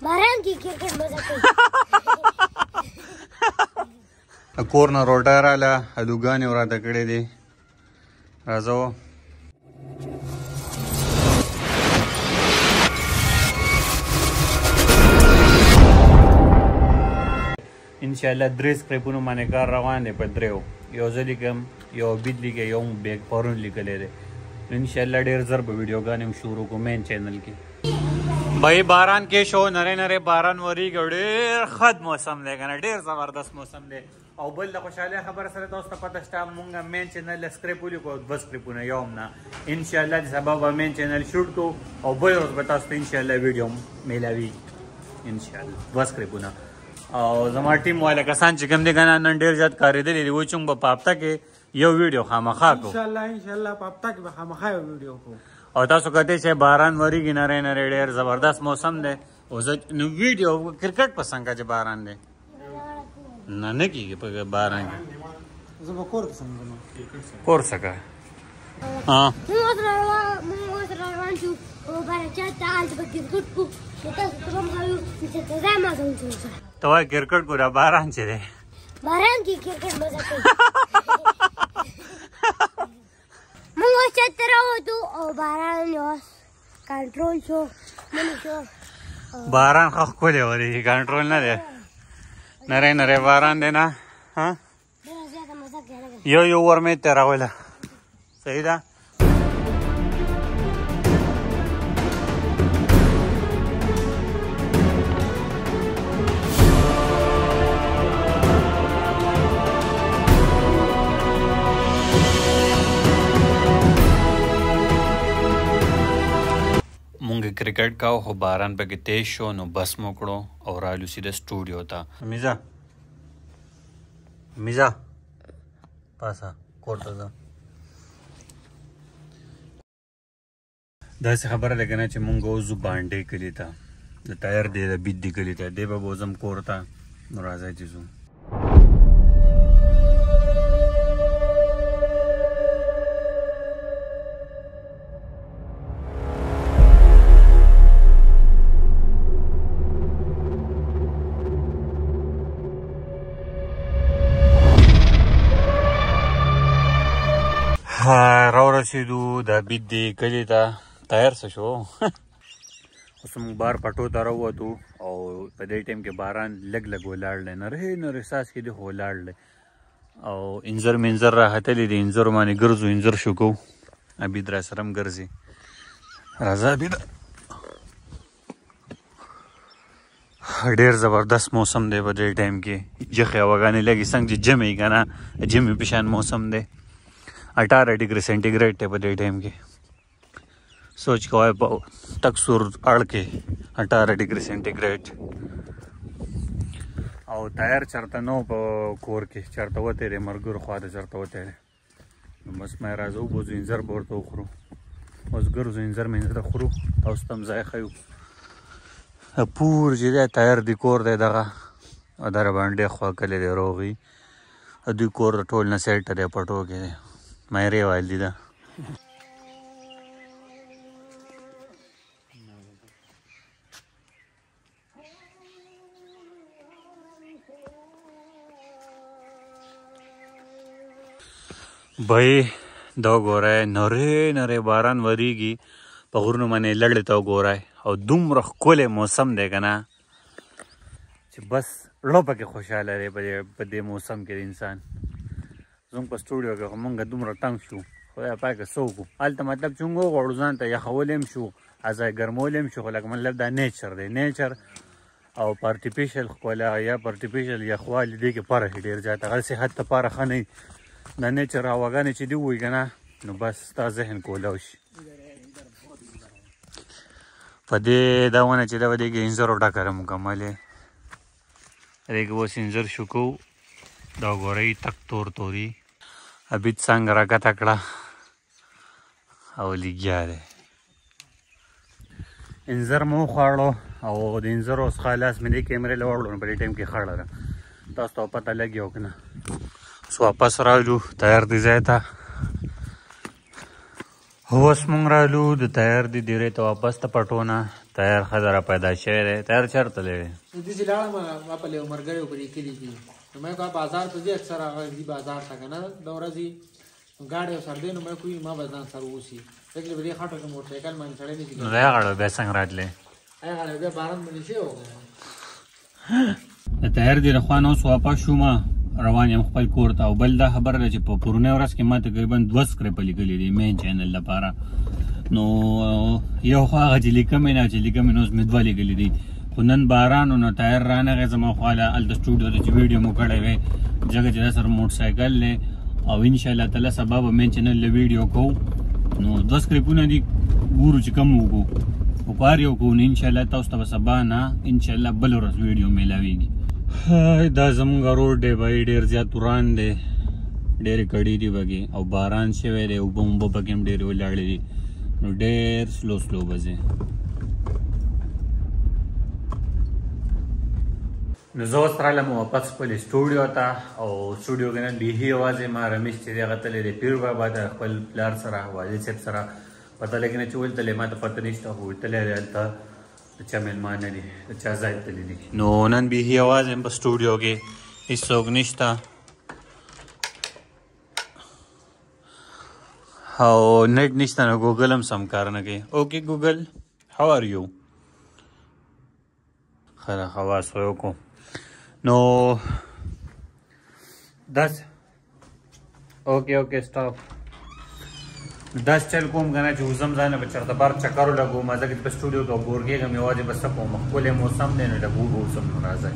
باران کې کرکټ مزه کوي. کور نه روټه راله هلوګانې وراته کړې دي. راځه انشاءالله 3 سکریپونو باندې کار روان دی په 3 یو زه لیکم یو عبید لیکي یو بیگ پرون لیکلی دی. انشاءالله ډېر زر به ویډیوګانې هم شروع کوو مین چینل کې. بھائی باران کې شو نری نری باران وریږي. ډېر ښه موسم دی که نه ډېر زبردست موسم دی. او بل د خوشحالۍ خبره سره تاسو ته پته شته مونږ مین چینل له سکریپ ولیکو 2 سکریپونه یو هم نه. انشاءالله د سبا به مین چینل شوټ کوو او بل ورځ به تاسو ته انشاءالله ویډیو میلاوي انشاءالله 2 سکریپونه. او زما ټیم والا کسان چې کوم دي که نه نن ډېر زیات کارېدلي دي. وایي چې موږ به په هفته کې یو ویډیو خامخا کوو. انشاءالله په هفته کې به خامخا یو ویډیو کوو. او تاسو کتئ چې باران وریږي نری نری ډېر زبردست موسم دی. او زه نو ویډیو کرکټ پسند کا چې باران دی نه نه کېږي په باران کې. زه به کور ته څنګه کور څه کوه؟ موږ اوس روان شو او برکت ته هلته به کرکټ کوو. نو تاسو ته به هم ښایو چې ته ځای مزه وکړو سره. ته وایې کرکټ کو دا باران چې دی باران کې کرکټ مزه کوي. موږ اوس چت ته راووتو او باران اوس کنټرول شو منې شو. باران خو ښکلی وریږي کنټرول نه دی. نری نری باران دی نه ډېره زیاته مزه کوي لږه. یو ور مې تېروله صحیح ده. مونږ کرکټ کاو خو باران پکې تیز شو نو بس مو کړو او رالو سیده سټوډیو ته. میزا پاسه کور ته ځه. داسې خبره ده که نه چې مونږ وځو بانډې کلي ته د ټایر دی د بیت دی کلي ته دی به بوځم کور ته نو راځئ چې ځو. راورسېدو د بیت دی کلي ته. تیار څه شو اوس موږ بار پټو ته راووتو او په دې ټایم کې باران لږ لږ ولاړ دی. نری نری څاڅکي دي خو ولاړ دی. او انځر منځر راختلي دي. انځرو باندې ګرځو انځر شو کوو. عبید را سره هم ګرځي. راځه عبید. ډېر زبردست موسم دی په دې ټایم کې. یخې هواګانې لګي څنګه چې جمع که نه جمع په شان موسم دی. 18 ډیګري سینټیګریډ دی په دې ټایم کې. سوچ کوئ په تک سور اړ کې 18 ډیګري سینټیګریډ. او تیار چېرته نه و په کور کې چېرته وتی دی ملګرو خوا ته چېرته وتی دی. نو بس ما راځه وبوځو انځر به ورته وخورو. اوس ګرځو انځر منځر خورو. تاسو ته هم ځای ښیو. پور چې دی تیار دی کور دی دغه در باندې خوا کلی دی روغي. دوی کور د ټول نه سیټ دی پټو کې دی. مایرې والدي ده. بھائی دا وګورئ نری نری باران وریږي په غرونو باندې لړې ته وګورئ او دومره ښکلی موسم دی که نه چې بس زړه پکې خوشحاله دی په دې موسم کې د انسان. زموږ په سټوډیو کې خو مونږ دومره تنګ شو خدای پاکه څه وکړو. هلته مطلب چې مونږ وغواړو ځان ته یخولی هم شو ځای ګرمولی هم شو خو لکه مطلب دا نیچر دی. نیچر او په ارټیفیشل ښکلا یا په ارټیفیشل یخوالي دې کې فرق ډېر زیات. هغه صحت لپاره ښه نه وي. دا نیچر هواګانې چې دي ووایي که نه نو بس ستا ذهن کولاو شي. په دې دا ونه چې ده په دې کې انځرو ډکه ده مکمل یې. دې کې اوس انځر شو کوو. دا وګورئ تک تور توري. عبید څانګه راکته کړه او لګیا دی. انځر مو وخوړو او د انځرو څخه لاس مې دې کیمرې له واړو نو په دې ټایم کې خړه ده. تاسو ته پته لګي او که نه. اوس واپس رالو تیار دی ځای ته. اوس مونږ رالو د تیار دی ډیرې ته واپس ته پټونه طاهر ښځه را پیدا شوی دی. طاهر چېرته تللی دی؟ داسې لاړم ما په یو ملګري په دې کلي کې نو ما کړه بازار ته ځي اکثر هغه ځي بازار ته که نه د ورځې ګاډی او سر دی نو ما کوي ما به ځان سره اوسي ځکه په دې خټو کې موټرسایکل باندې سړی نه شي نو دا غاړه بیا څنګه راتلی؟ هغه غاړه بیا باران باندې شی وکړه. د طاهر دې له خوا نه اوس واپس شوم روان یم خپل کور ته. او بل دا خبره ده چې په پرونۍ ورځ کې ما تقریبا 2 سکرپه لیکلي دي مین چینل لپاره. نو یو خو هغه چې لیکمې نه چې لیکمې نو اوس مې 2 لیکلي دي. خو نن باران و نو طاهر رانغی زما خواله هلته سټوډیو ته چې ویډیو مو کړی وی ځکه چې دا سره موټرسایکل دی او انشاءالله تعالی سبا به مین چینل له ویډیو کوو. نو 2 سکرپونه دي ګورو چې کم وکړو خو په هر یو کوو نو انشاءالله تاسو ته به سبا نه انشاءالله بل ورځ ویډیو میلاویږي. دا زمونږ روډ دی بھائی ډېر زیات وران دی ډېرې کړي دي پکې او باران شوی دی اوبه موبه پکې هم ډېرې ولاړې دي نو ډېر سلو سلو به ځي. نو زه اوس رالم واپس خپل سټوډیو ته او سټوډیو کې نن بیخي یوازې ما رمیش چې دی هغه تللی دی پیر بابا ته خپل پلار سره واجد صاحب سره پته لګي نه چې ولې تللی ما ته پته نشته خو تللی دی هلته د چا میلمانه دي د چا ځای تللی دي. نو نن بیخي یوازې یم په سټوډیو کې هېڅوک نشته او نیټ نشته نو ګوګل هم سم کار نه کوي. اوکې ګوګل هاو آر یو خیر خواص وکړو نو داسې اوکې سټاپ داس چل کوم کنه چې وزم ځانه به چېرته بار چکر ولګوم ځکه چې په سټوډیو کې بور کېږم یوازې بس څه کوم ښکلی موسم دی نو لږ وګورسم نو راځئ.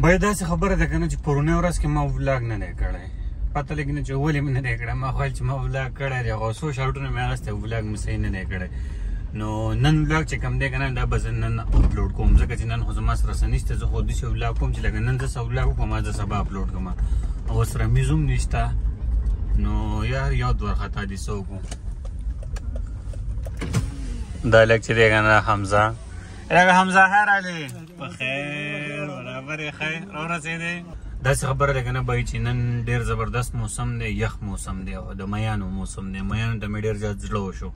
باید داسې خبره ده که نه چې پرونۍ ورځ کې ما ولاګ نه دی کړی پته لګي نه چې ولې مې نه دی کړی ما خو ویل چې ما ولاګ کړی دی هغه څو شاټونه مې اخیستی ولاګ مې صحیح نه دی کړی. نو نن ولاګ چې کوم دی که نه دا به زه نن اپلوډ کوم ځکه چې نن خو زما سره څه نشته زه خو داسې ولاګ کوم چې لکه نن زه څه ولاګ وکړم زه سبا اپلوډ کړم او سره میز هم نشته نو یار یاد ورخطا دي څه وکړو. دا لږ چې دی که نه حمزه حمزه خیر علي بخیر برابر یې خیر راورسېدې. داسې خبره ده که نه بای چې نن ډېر زبردست موسم دی یخ موسم دی او د میانو موسم دی میانو ته مې ډېر زیات زړه وشو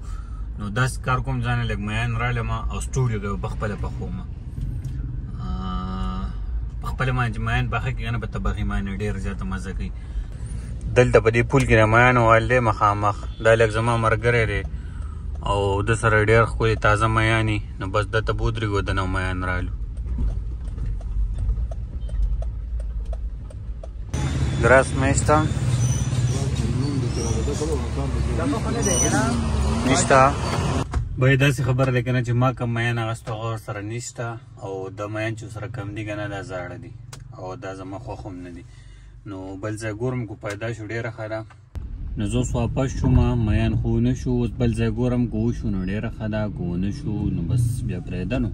نو داسې کار کوم ځانه لږ میان رالم او سټوډیو کې به پخپله پخوم پخپله باندې چې میان پخه کړي که نه په طبخي باندې ډېر زیاته مزه کوي. دلته په دې پول کې د میانو وال دی مخامخ دا لږ زما ملګری دی او د سره ډېر ښکلې تازه میانې نو بس دته بودرېږو دنه میان رالو. Здравствуйте. نشته باید داسې خبره ده که نه چې ما کوم میان اخیستو هغه ورسره نشته او د میان چې ورسره کم دي که نه دا زاړه دي او دا زما خوښ هم نه دي نو بل ځای ګورم که پیدا شو ډېره ښه ده نو زه اوس واپس شوم میان خو ونه شو اوس بل ځای ګورم که وشو نو ډېره ښه ده که ونه شو نو بس بیا پرېږده نو.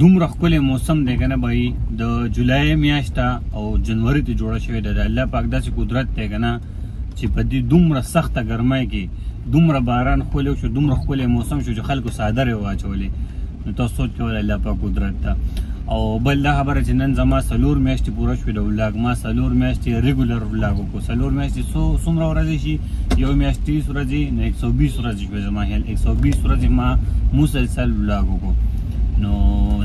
دومره ښکلی موسم دی که نه بھائی د جولای میاشته او جنوري ته جوړه شوې ده د الله پاک داسې قدرت دی که نه چې په دې دومره سخته ګرمۍ کې دومره باران ښکلی وشو دومره ښکلی موسم شو چې خلکو څادرې واچولې نو تاسو سوچ کوئ الله پاک قدرت ته. او بل دا خبره چې نن زما 4 میاشتې پوره شوې د ولاګ ما 4 میاشتې ریګولر ولاګ وکړو 4 میاشتې څومره ورځې شي یو میاشت 30 ورځې نو 120 ورځې شوې زما خیال 120 ورځې ما مسلسل ولاګ وکړو نو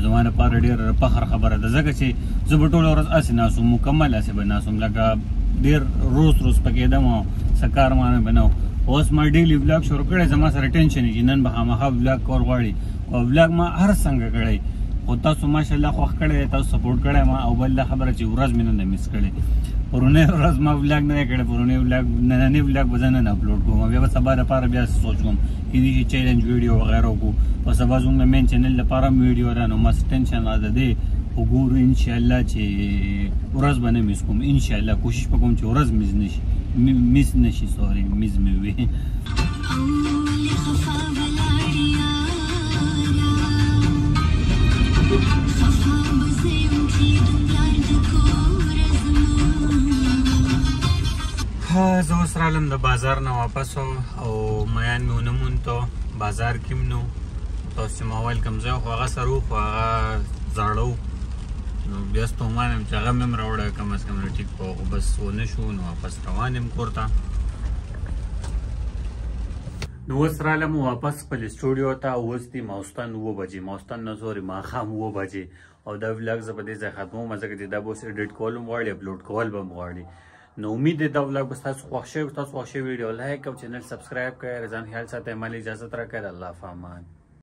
زما لپاره ډېر فخر خبره ده ځکه چې زه به ټوله ورځ هسې ناست وم مکمل هسې به ناست وم لکه ډېر روز پکېدم او څه کار مانه به نه و. اوس ما ډیلی ولاګ شروع کړی زما سره ټینشن چې نن به خامخا ولاګ کول غواړي او ولاګ ما هر څنګه کړی خو تاسو ماشاءالله خوښ کړی دی تاسو سپورټ کړی ما او بل دا خبره چې ورځ مې نه ده مس کړې پرونۍ ورځ ما ولاګ نه دی کړی پرونۍ ولاګ نننی ولاګ به زه نن اپلوډ کوم بیا به سبا لپاره بیا سوچ کوم کېدای شي چیلنج ویډیو وغیره وکړو او سبا زموږ د مین چینل لپاره هم ویډیو ده نو ما څه ټینشن نه ده دی خو ګورو انشاءالله چې ورځ به نه مس کوم انشاءالله کوشش به کوم چې ورځ مس نشي سوري مس مې وي. زه اوس رالم د بازار نه واپس او میان مې ونه مونته بازار کې هم نو تاسو چې ما ویل کوم ځای خو هغه سره و خو هغه زاړه و نو بیا ستومان یم چې هغه مې هم راوړی کم از کم ټیک په خو بس ونه شو نو واپس روان یم کور ته نو اوس رالم واپس خپل سټوډیو ته. اوس دي ماوستن 9 بجې، ماوستن نه سوري ماښام 9 بجې، او دا ولاګ زه په دې ځای ختموم ځکه چې دا به اوس ایډیټ کول هم غواړي، اپلوډ کول به هم غواړي. نو امید دی دا ولاګ به ستاسو خوښ شوی، ستاسو خوښ شوی ویډیو لایک او چینل سبسکرایب کړئ. ځان خیال ساتئ. مالي اجازت راکړئ. الله په امان.